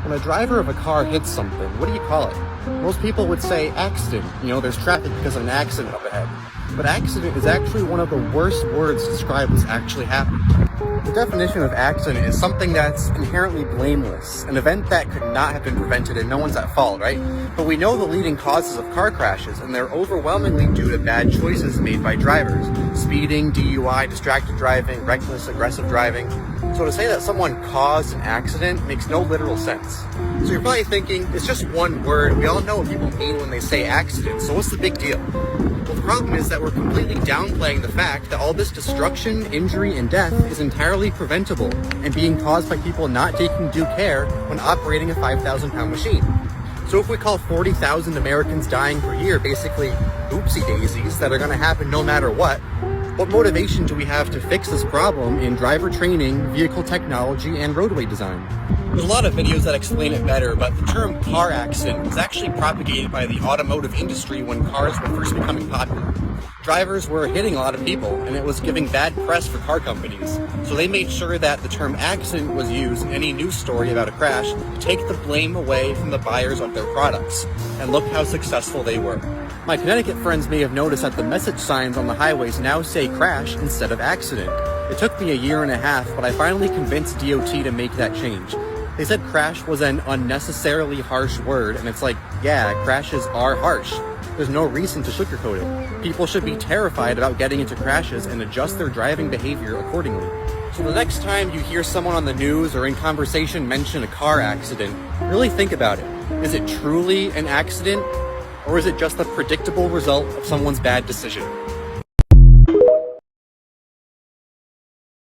When a driver of a car hits something, what do you call it? Most people would say accident. There's traffic because of an accident up ahead. But accident is actually one of the worst words to describe what's actually happened. The definition of accident is something that's inherently blameless, an event that could not have been prevented and no one's at fault, right? But we know the leading causes of car crashes, and they're overwhelmingly due to bad choices made by drivers. Speeding, DUI, distracted driving, reckless, aggressive driving. So to say that someone caused an accident makes no literal sense. So you're probably thinking, it's just one word. We all know what people mean when they say accident, so what's the big deal? Well, the problem is that we're completely downplaying the fact that all this destruction, injury, and death is entirely preventable and being caused by people not taking due care when operating a 5,000-pound machine. So if we call 40,000 Americans dying per year basically oopsie daisies that are going to happen no matter what motivation do we have to fix this problem in driver training, vehicle technology, and roadway design? There's a lot of videos that explain it better, but the term car accident was actually propagated by the automotive industry when cars were first becoming popular. Drivers were hitting a lot of people, and it was giving bad press for car companies. So they made sure that the term accident was used in any news story about a crash to take the blame away from the buyers of their products. And look how successful they were. My Connecticut friends may have noticed that the message signs on the highways now say crash instead of accident. It took me a year and a half, but I finally convinced DOT to make that change. They said crash was an unnecessarily harsh word, and it's like, yeah, crashes are harsh. There's no reason to sugarcoat it. People should be terrified about getting into crashes and adjust their driving behavior accordingly. So the next time you hear someone on the news or in conversation mention a car accident, really think about it. Is it truly an accident? Or is it just the predictable result of someone's bad decision?